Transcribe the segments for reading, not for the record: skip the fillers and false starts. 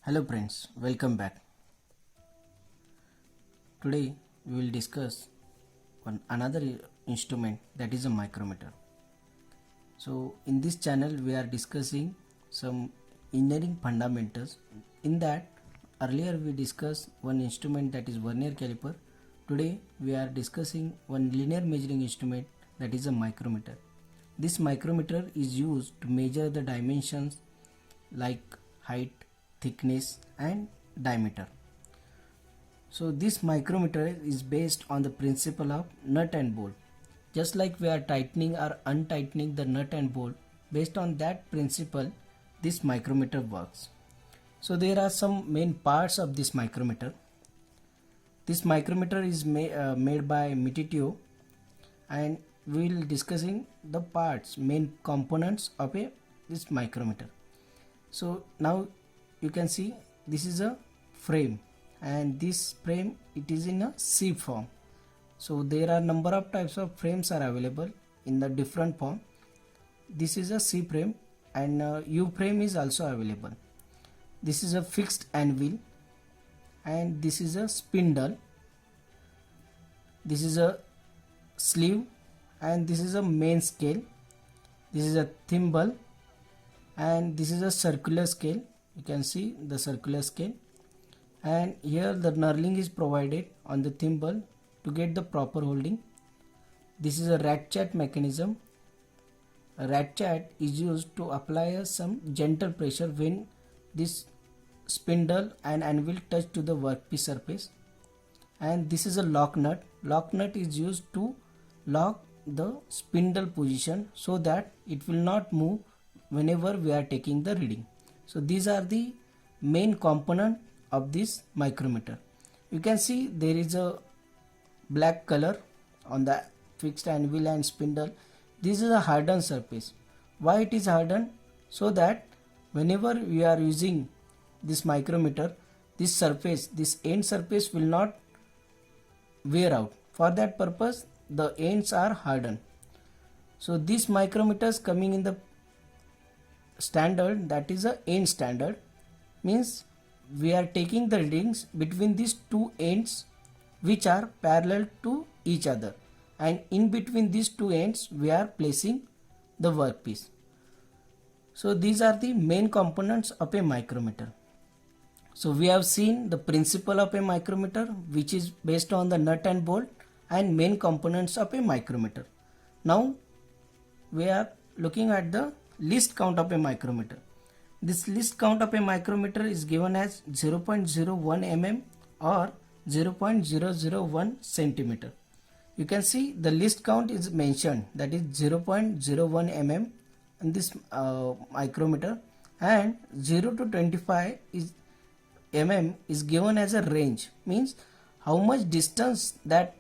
Hello friends, welcome back. Today we will discuss another instrument, that is a micrometer. So in this channel we are discussing some engineering fundamentals. In that earlier we discussed one instrument, that is vernier caliper. Today we are discussing one linear measuring instrument, that is a micrometer. This micrometer is used to measure the dimensions like height, thickness and diameter. So this micrometer is based on the principle of nut and bolt. Just like we are tightening or untightening the nut and bolt, based on that principle this micrometer works. So there are some main parts of this micrometer. This micrometer is made by Mititio, and we will discussing the parts, main components of this micrometer. So now you can see this is a frame, and this frame it is in a C form. So there are number of types of frames are available in the different form. This is a C frame, and U frame is also available. This is a fixed anvil, and this is a spindle. This is a sleeve, and this is a main scale. This is a thimble, and this is a circular scale. You can see the circular scale, and here the knurling is provided on the thimble to get the proper holding. This is a ratchet mechanism. A ratchet is used to apply some gentle pressure when this spindle and anvil touch to the workpiece surface. And this is a lock nut. Lock nut is used to lock the spindle position so that it will not move whenever we are taking the reading. So these are the main component of this micrometer. You can see there is a black color on the fixed anvil and spindle. This is a hardened surface. Why it is hardened? So that whenever we are using this micrometer, this surface, this end surface will not wear out. For that purpose the ends are hardened. So these micrometers coming in the standard, that is a end standard, means we are taking the readings between these two ends which are parallel to each other, and in between these two ends we are placing the workpiece. So these are the main components of a micrometer. So we have seen the principle of a micrometer, which is based on the nut and bolt and main components of a micrometer. Now we are looking at the least count of a micrometer. This least count of a micrometer is given as 0.01 mm or 0.001 centimeter. You can see the least count is mentioned, that is 0.01 mm in this micrometer, and 0 to 25 is mm is given as a range, means how much distance that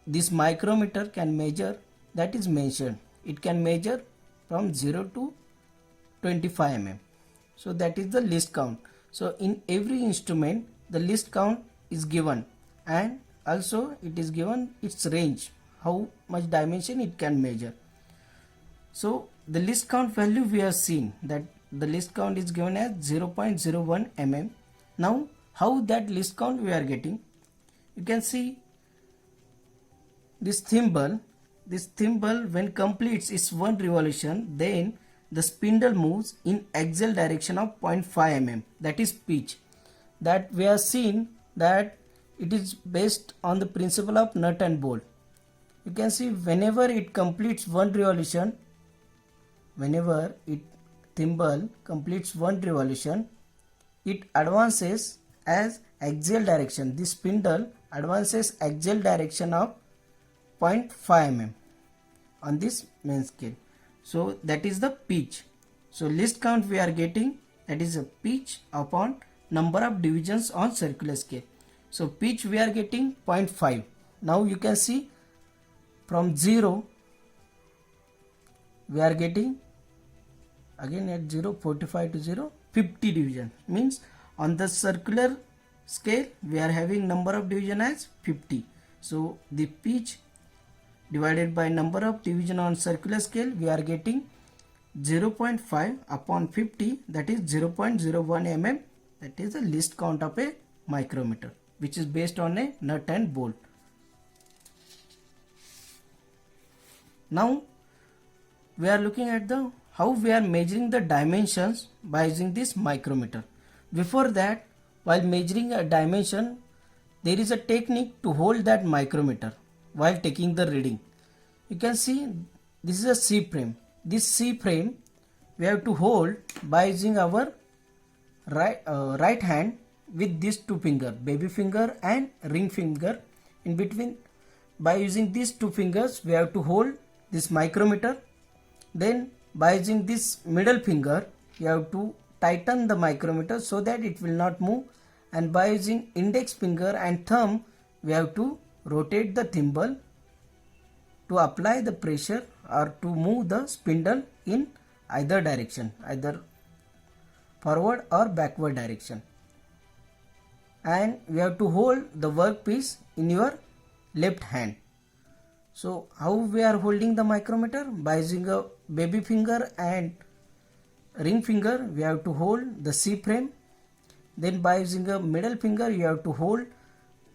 this micrometer can measure, that is mentioned. It can measure from 0 to 25 mm. So that is the least count. So in every instrument the least count is given, and also it is given its range, how much dimension it can measure. So the least count value we have seen, that the least count is given as 0.01 mm. Now how that least count we are getting? You can see this thimble when completes its one revolution, then the spindle moves in axial direction of 0.5 mm, that is pitch. That we have seen that it is based on the principle of nut and bolt. You can see whenever it completes one revolution, whenever thimble completes one revolution, it advances as axial direction. This spindle advances axial direction of 0.5 mm on this main scale. So that is the pitch. So least count we are getting, that is a pitch upon number of divisions on circular scale. So pitch we are getting 0.5. Now you can see from 0 we are getting again at 0, 45 to 0, 50 division, means on the circular scale we are having number of division as 50. So the pitch divided by number of division on circular scale, we are getting 0.5 upon 50, that is 0.01 mm That is the least count of a micrometer, which is based on a nut and bolt. Now we are looking at the how we are measuring the dimensions by using this micrometer. Before that, while measuring a dimension, there is a technique to hold that micrometer while taking the reading. You can see this is a C frame. This C frame we have to hold by using our right hand with these two fingers, baby finger and ring finger. In between, by using these two fingers, we have to hold this micrometer. Then by using this middle finger, you have to tighten the micrometer so that it will not move, and by using index finger and thumb, we have to rotate the thimble to apply the pressure or to move the spindle in either direction, either forward or backward direction. And we have to hold the workpiece in your left hand. So how we are holding the micrometer? By using a baby finger and ring finger, we have to hold the C frame. Then by using a middle finger, you have to hold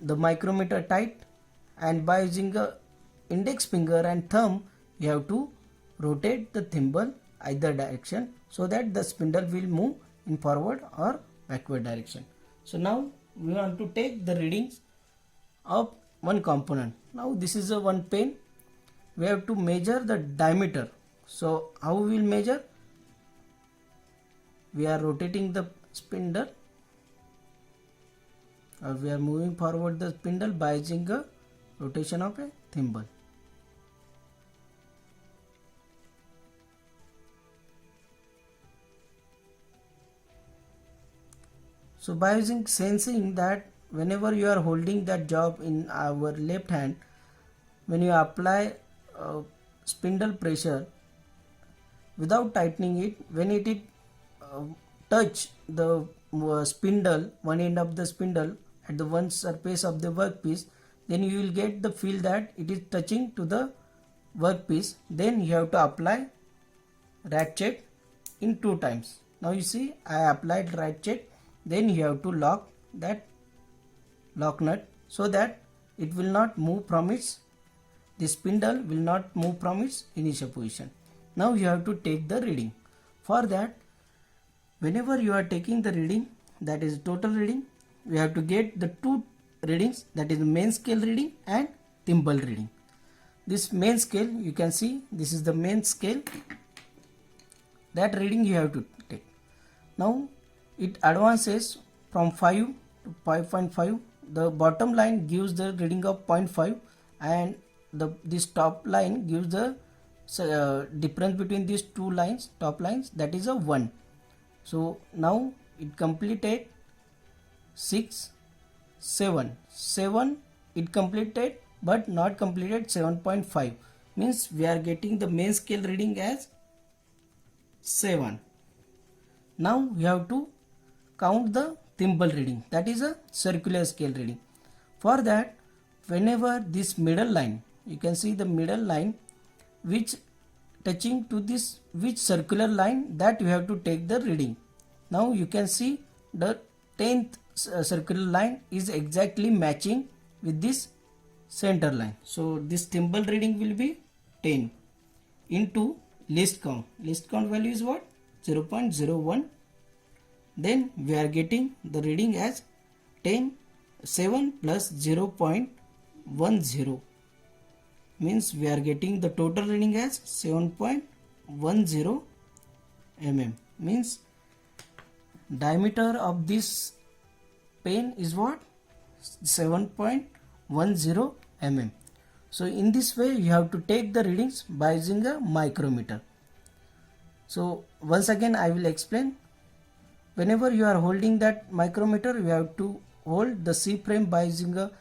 the micrometer tight, and by using a index finger and thumb, you have to rotate the thimble either direction so that the spindle will move in forward or backward direction. So now we want to take the readings of one component. Now this is a one pen. We have to measure the diameter. So how we will measure? We are rotating the spindle, or we are moving forward the spindle by using a rotation of a thimble. So by using sensing that whenever you are holding that job in our left hand, when you apply spindle pressure without tightening it, when it touch the spindle, one end of the spindle at the one surface of the workpiece, then you will get the feel that it is touching to the workpiece. Then you have to apply ratchet in 2 times. Now you see I applied ratchet. Then you have to lock that lock nut so that it will not move from its, the spindle will not move from its initial position. Now you have to take the reading. For that, whenever you are taking the reading, that is total reading, we have to get the 2 readings, that is main scale reading and thimble reading. This main scale, you can see this is the main scale, that reading you have to take. Now it advances from 5 to 5.5. The bottom line gives the reading of 0.5, and this top line gives the difference between these two lines, top lines, that is a 1. So now it completed 6, 7, 7 it completed but not completed 7.5, means we are getting the main scale reading as 7. Now we have to count the thimble reading, that is a circular scale reading. For that, whenever this middle line, you can see the middle line which touching to this which circular line, that you have to take the reading. Now you can see the 10th circular line is exactly matching with this center line. So this thimble reading will be 10 into least count. Least count value is what? 0.01. Then we are getting the reading as 7 plus 0.10, means we are getting the total reading as 7.10 mm. Means diameter of this pen is what? 7.10 mm. So in this way you have to take the readings by using a micrometer. So once again I will explain. Whenever you are holding that micrometer, you have to hold the C frame by using a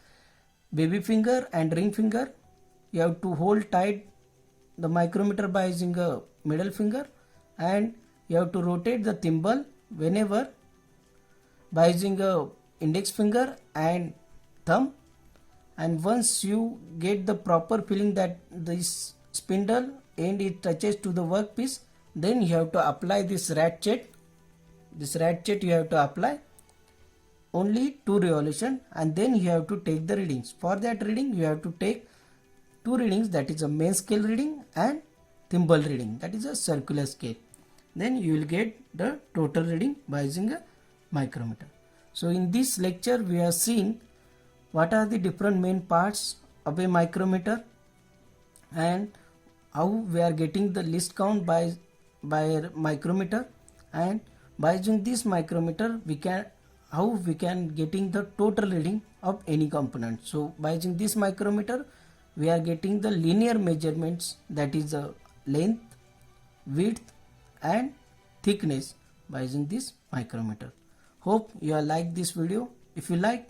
baby finger and ring finger. You have to hold tight the micrometer by using a middle finger, and you have to rotate the thimble whenever by using a index finger and thumb. And once you get the proper feeling that this spindle end it touches to the workpiece, then you have to apply this ratchet. This ratchet you have to apply only 2 revolution, and then you have to take the readings. For that reading you have to take 2 readings, that is a main scale reading and thimble reading, that is a circular scale. Then you will get the total reading by using a micrometer. So in this lecture we have seen what are the different main parts of a micrometer and how we are getting the least count by a micrometer, and by using this micrometer how we can getting the total reading of any component. So by using this micrometer we are getting the linear measurements, that is the length, width and thickness by using this micrometer. Hope you have liked this video. If you like,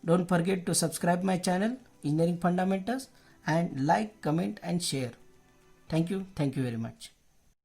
don't forget to subscribe my channel Engineering Fundamentals, and like, comment and share. Thank you very much.